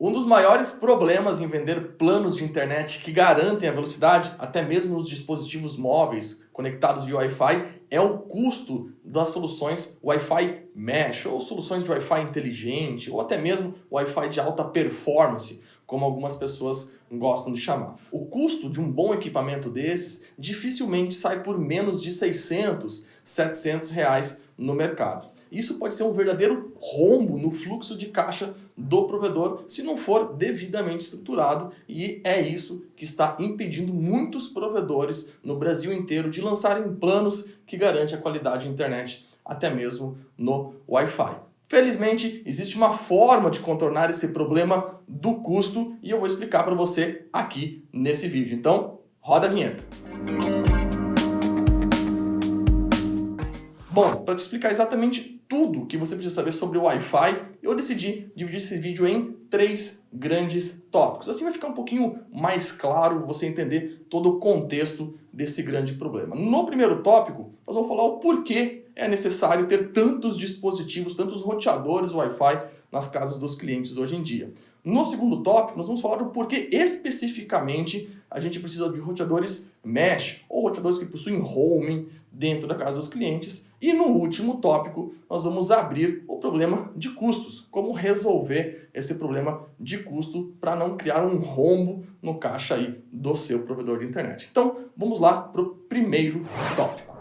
Um dos maiores problemas em vender planos de internet que garantem a velocidade, até mesmo nos dispositivos móveis conectados via Wi-Fi, é o custo das soluções Wi-Fi Mesh, ou soluções de Wi-Fi inteligente, ou até mesmo Wi-Fi de alta performance, como algumas pessoas gostam de chamar. O custo de um bom equipamento desses dificilmente sai por menos de 600, 700 reais no mercado. Isso pode ser um verdadeiro rombo no fluxo de caixa do provedor se não for devidamente estruturado, e é isso que está impedindo muitos provedores no Brasil inteiro de lançarem planos que garantem a qualidade de internet até mesmo no Wi-Fi. Felizmente, existe uma forma de contornar esse problema do custo e eu vou explicar para você aqui nesse vídeo. Então, roda a vinheta. Bom, para te explicar exatamente tudo o que você precisa saber sobre o Wi-Fi, eu decidi dividir esse vídeo em 3 grandes tópicos. Assim vai ficar um pouquinho mais claro você entender todo o contexto desse grande problema. No primeiro tópico, nós vamos falar o porquê é necessário ter tantos dispositivos, tantos roteadores Wi-Fi nas casas dos clientes hoje em dia. No segundo tópico, nós vamos falar do porquê especificamente a gente precisa de roteadores Mesh, ou roteadores que possuem roaming dentro da casa dos clientes. E no último tópico, nós vamos abrir o problema de custos, como resolver esse problema de custo para não criar um rombo no caixa aí do seu provedor de internet. Então, vamos lá para o primeiro tópico.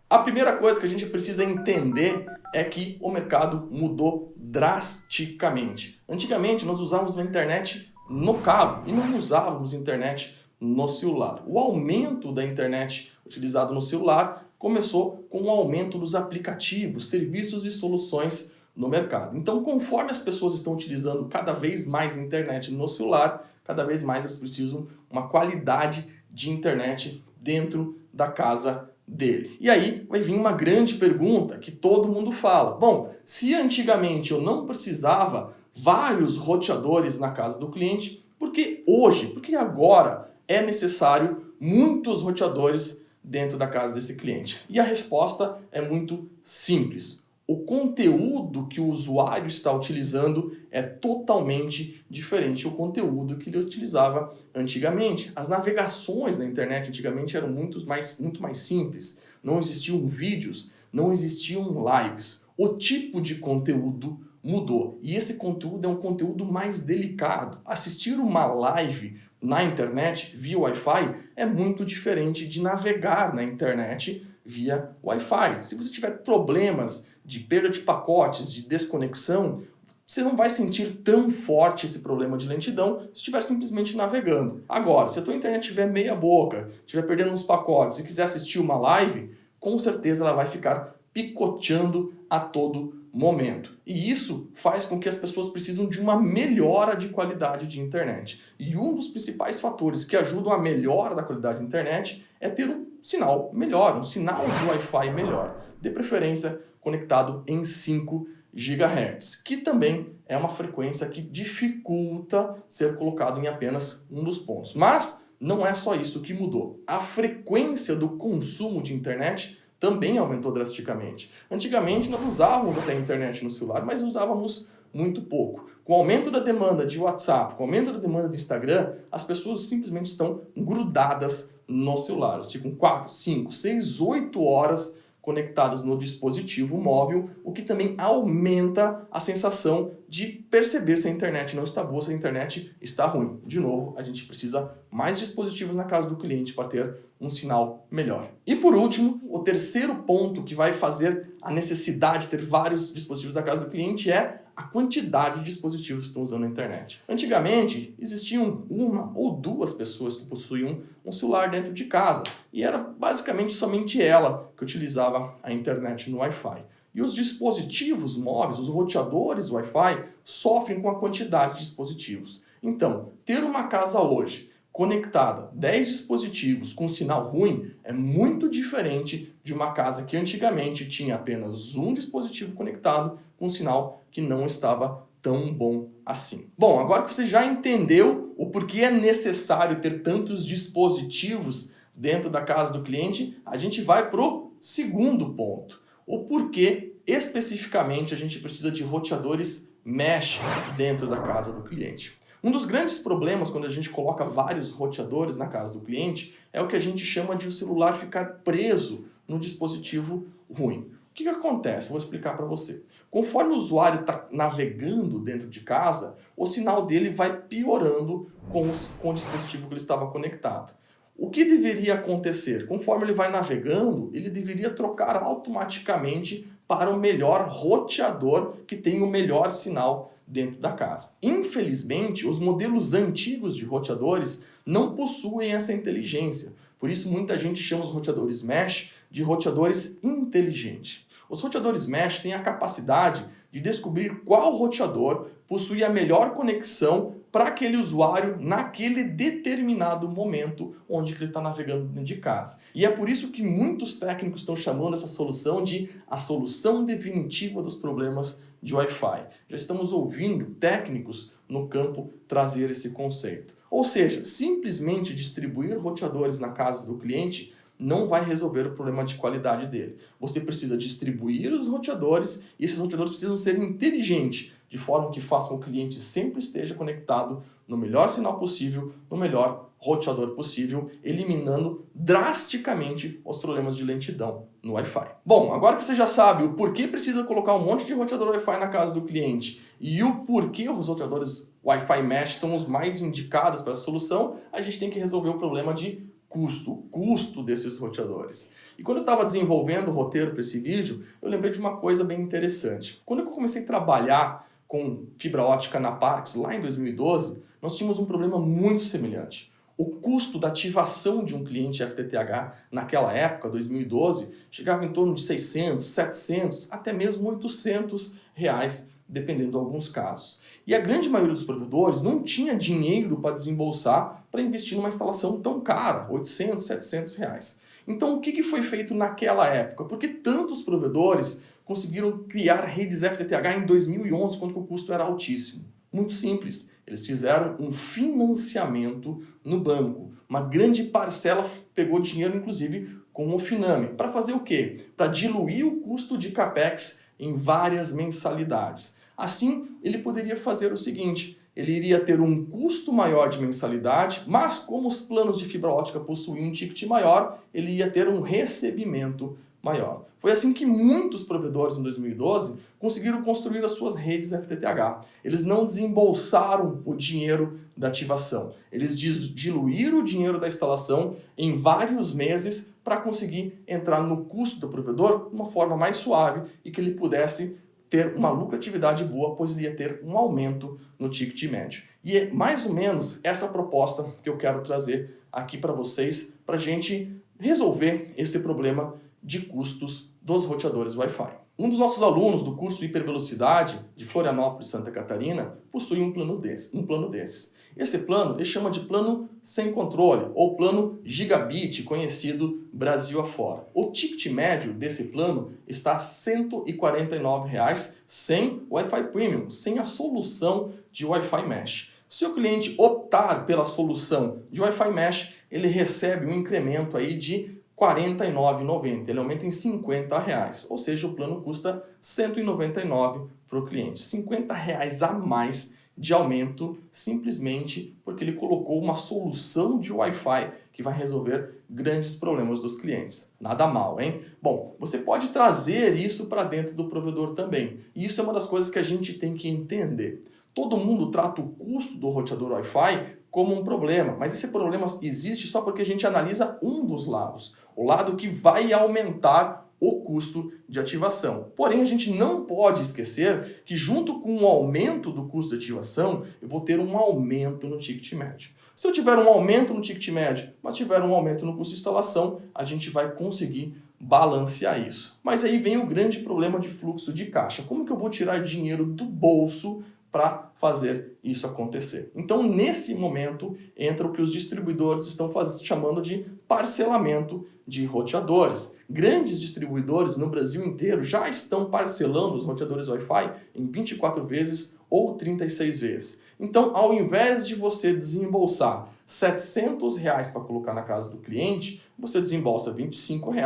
A primeira coisa que a gente precisa entender é que o mercado mudou drasticamente. Antigamente nós usávamos a internet no cabo e não usávamos internet no celular. O aumento da internet utilizada no celular começou com o aumento dos aplicativos, serviços e soluções no mercado. Então, conforme as pessoas estão utilizando cada vez mais a internet no celular, cada vez mais elas precisam uma qualidade de internet dentro da casa dele. E aí vai vir uma grande pergunta que todo mundo fala. Bom, se antigamente eu não precisava vários roteadores na casa do cliente, por que hoje, por que agora é necessário muitos roteadores dentro da casa desse cliente? E a resposta é muito simples. O conteúdo que o usuário está utilizando é totalmente diferente do conteúdo que ele utilizava antigamente. As navegações na internet antigamente eram muito mais simples. Não existiam vídeos, não existiam lives. O tipo de conteúdo mudou. E esse conteúdo é um conteúdo mais delicado. Assistir uma live na internet via Wi-Fi é muito diferente de navegar na internet via Wi-Fi. Se você tiver problemas de perda de pacotes, de desconexão, você não vai sentir tão forte esse problema de lentidão se estiver simplesmente navegando. Agora, se a tua internet estiver meia boca, estiver perdendo uns pacotes e quiser assistir uma live, com certeza ela vai ficar picoteando a todo momento. E isso faz com que as pessoas precisem de uma melhora de qualidade de internet. E um dos principais fatores que ajudam a melhora da qualidade de internet é ter um sinal melhor, um sinal de Wi-Fi melhor, de preferência conectado em 5 GHz, que também é uma frequência que dificulta ser colocado em apenas um dos pontos. Mas não é só isso que mudou. A frequência do consumo de internet também aumentou drasticamente. Antigamente nós usávamos até a internet no celular, mas usávamos muito pouco. Com o aumento da demanda de WhatsApp, com o aumento da demanda de Instagram, as pessoas simplesmente estão grudadas no celular. Elas ficam 4, 5, 6, 8 horas conectados no dispositivo móvel, o que também aumenta a sensação de perceber se a internet não está boa, se a internet está ruim. De novo, a gente precisa mais dispositivos na casa do cliente para ter um sinal melhor. E por último, o terceiro ponto que vai fazer a necessidade de ter vários dispositivos na casa do cliente é a quantidade de dispositivos que estão usando a internet. Antigamente, existiam uma ou duas pessoas que possuíam um celular dentro de casa e era basicamente somente ela que utilizava a internet no Wi-Fi. E os dispositivos móveis, os roteadores Wi-Fi, sofrem com a quantidade de dispositivos. Então, ter uma casa hoje conectada, 10 dispositivos com sinal ruim, é muito diferente de uma casa que antigamente tinha apenas um dispositivo conectado com sinal que não estava tão bom assim. Bom, agora que você já entendeu o porquê é necessário ter tantos dispositivos dentro da casa do cliente, a gente vai para o segundo ponto. O porquê especificamente a gente precisa de roteadores mesh dentro da casa do cliente. Um dos grandes problemas quando a gente coloca vários roteadores na casa do cliente é o que a gente chama de o celular ficar preso no dispositivo ruim. O que acontece? Vou explicar para você. Conforme o usuário está navegando dentro de casa, o sinal dele vai piorando com o dispositivo que ele estava conectado. O que deveria acontecer? Conforme ele vai navegando, ele deveria trocar automaticamente para o melhor roteador que tem o melhor sinal dentro da casa. Infelizmente, os modelos antigos de roteadores não possuem essa inteligência. Por isso, muita gente chama os roteadores mesh de roteadores inteligentes. Os roteadores mesh têm a capacidade de descobrir qual roteador possui a melhor conexão para aquele usuário naquele determinado momento onde ele está navegando dentro de casa. E é por isso que muitos técnicos estão chamando essa solução de a solução definitiva dos problemas de Wi-Fi. Já estamos ouvindo técnicos no campo trazer esse conceito. Ou seja, simplesmente distribuir roteadores na casa do cliente não vai resolver o problema de qualidade dele. Você precisa distribuir os roteadores e esses roteadores precisam ser inteligentes, de forma que façam com que o cliente sempre esteja conectado no melhor sinal possível, no melhor roteador possível, eliminando drasticamente os problemas de lentidão no Wi-Fi. Bom, agora que você já sabe o porquê precisa colocar um monte de roteador Wi-Fi na casa do cliente e o porquê os roteadores Wi-Fi Mesh são os mais indicados para essa solução, a gente tem que resolver o problema de o custo desses roteadores. E quando eu estava desenvolvendo o roteiro para esse vídeo, eu lembrei de uma coisa bem interessante. Quando eu comecei a trabalhar com fibra ótica na Parks, lá em 2012, nós tínhamos um problema muito semelhante. O custo da ativação de um cliente FTTH naquela época, 2012, chegava em torno de 600, 700, até mesmo 800 reais, dependendo de alguns casos. E a grande maioria dos provedores não tinha dinheiro para desembolsar para investir numa instalação tão cara, 800, 700 reais. Então o que foi feito naquela época? Por que tantos provedores conseguiram criar redes FTTH em 2011, quando o custo era altíssimo? Muito simples, eles fizeram um financiamento no banco. Uma grande parcela pegou dinheiro, inclusive, com o Finame. Para fazer o quê? Para diluir o custo de CAPEX em várias mensalidades. Assim, ele poderia fazer o seguinte, ele iria ter um custo maior de mensalidade, mas como os planos de fibra ótica possuíam um ticket maior, ele ia ter um recebimento maior. Foi assim que muitos provedores em 2012 conseguiram construir as suas redes FTTH. Eles não desembolsaram o dinheiro da ativação. Eles diluíram o dinheiro da instalação em vários meses para conseguir entrar no custo do provedor de uma forma mais suave e que ele pudesse ter uma lucratividade boa, pois ele ia ter um aumento no ticket médio. E é mais ou menos essa proposta que eu quero trazer aqui para vocês, para a gente resolver esse problema de custos dos roteadores Wi-Fi. Um dos nossos alunos do curso Hipervelocidade de Florianópolis, Santa Catarina, possui um plano desses. Esse plano ele chama de plano sem controle, ou plano gigabit, conhecido Brasil afora. O ticket médio desse plano está R$ 149 sem Wi-Fi Premium, sem a solução de Wi-Fi Mesh. Se o cliente optar pela solução de Wi-Fi Mesh, ele recebe um incremento aí de R$ 49,90, ele aumenta em R$ 50, ou seja, o plano custa R$ 199 para o cliente. R$ 50 a mais de aumento simplesmente porque ele colocou uma solução de Wi-Fi que vai resolver grandes problemas dos clientes. Nada mal, hein? Bom, você pode trazer isso para dentro do provedor também. E isso é uma das coisas que a gente tem que entender. Todo mundo trata o custo do roteador Wi-Fi como um problema, mas esse problema existe só porque a gente analisa um dos lados, o lado que vai aumentar o custo de ativação. Porém, a gente não pode esquecer que junto com o aumento do custo de ativação, eu vou ter um aumento no ticket médio. Se eu tiver um aumento no ticket médio, mas tiver um aumento no custo de instalação, a gente vai conseguir balancear isso. Mas aí vem o grande problema de fluxo de caixa. Como que eu vou tirar dinheiro do bolso para fazer isso acontecer? Então, nesse momento, entra o que os distribuidores estão chamando de parcelamento de roteadores. Grandes distribuidores no Brasil inteiro já estão parcelando os roteadores Wi-Fi em 24 vezes ou 36 vezes. Então, ao invés de você desembolsar R$ 700 para colocar na casa do cliente, você desembolsa R$ 25, R$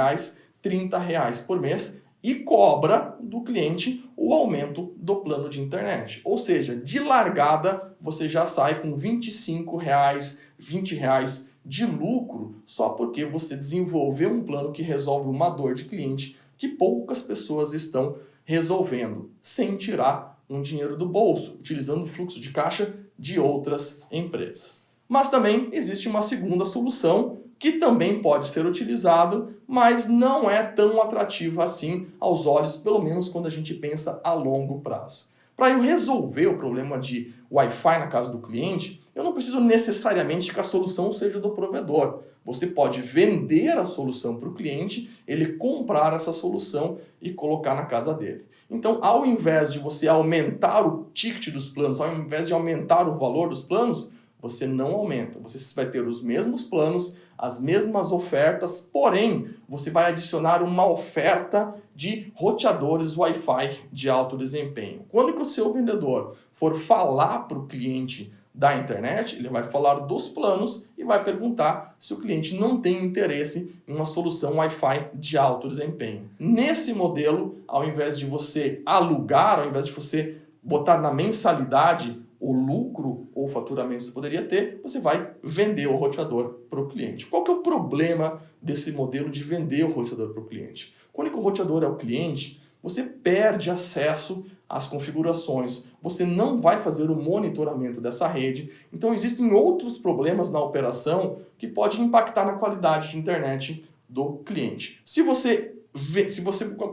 30 por mês e cobra do cliente o aumento do plano de internet. Ou seja, de largada você já sai com R$25, R$20 de lucro só porque você desenvolveu um plano que resolve uma dor de cliente que poucas pessoas estão resolvendo, sem tirar um dinheiro do bolso, utilizando o fluxo de caixa de outras empresas. Mas também existe uma segunda solução que também pode ser utilizado, mas não é tão atrativo assim aos olhos, pelo menos quando a gente pensa a longo prazo. Para eu resolver o problema de Wi-Fi na casa do cliente, eu não preciso necessariamente que a solução seja do provedor. Você pode vender a solução para o cliente, ele comprar essa solução e colocar na casa dele. Então, ao invés de você aumentar o ticket dos planos, ao invés de aumentar o valor dos planos, você não aumenta. Você vai ter os mesmos planos, as mesmas ofertas, porém, você vai adicionar uma oferta de roteadores Wi-Fi de alto desempenho. Quando que o seu vendedor for falar para o cliente da internet, ele vai falar dos planos e vai perguntar se o cliente não tem interesse em uma solução Wi-Fi de alto desempenho. Nesse modelo, ao invés de você alugar, ao invés de você botar na mensalidade o lucro ou faturamento que você poderia ter, você vai vender o roteador para o cliente. Qual que é o problema desse modelo de vender o roteador para o cliente? Quando o roteador é o cliente, você perde acesso às configurações, você não vai fazer o monitoramento dessa rede, então existem outros problemas na operação que podem impactar na qualidade de internet do cliente. Se você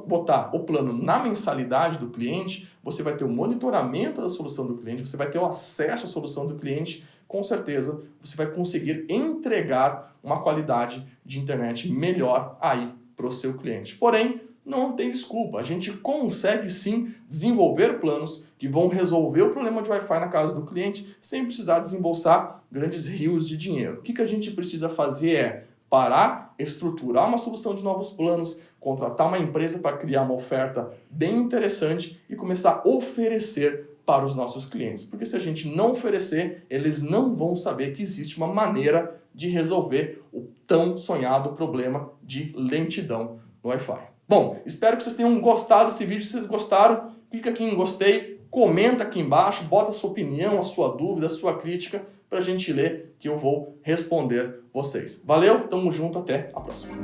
botar o plano na mensalidade do cliente, você vai ter o monitoramento da solução do cliente, você vai ter o acesso à solução do cliente, com certeza você vai conseguir entregar uma qualidade de internet melhor aí para o seu cliente. Porém, não tem desculpa, a gente consegue sim desenvolver planos que vão resolver o problema de Wi-Fi na casa do cliente sem precisar desembolsar grandes rios de dinheiro. O que a gente precisa fazer é parar, estruturar uma solução de novos planos, contratar uma empresa para criar uma oferta bem interessante e começar a oferecer para os nossos clientes. Porque se a gente não oferecer, eles não vão saber que existe uma maneira de resolver o tão sonhado problema de lentidão no Wi-Fi. Bom, espero que vocês tenham gostado desse vídeo. Se vocês gostaram, clica aqui em gostei, comenta aqui embaixo, bota a sua opinião, a sua dúvida, a sua crítica para a gente ler, que eu vou responder vocês. Valeu, tamo junto, até a próxima.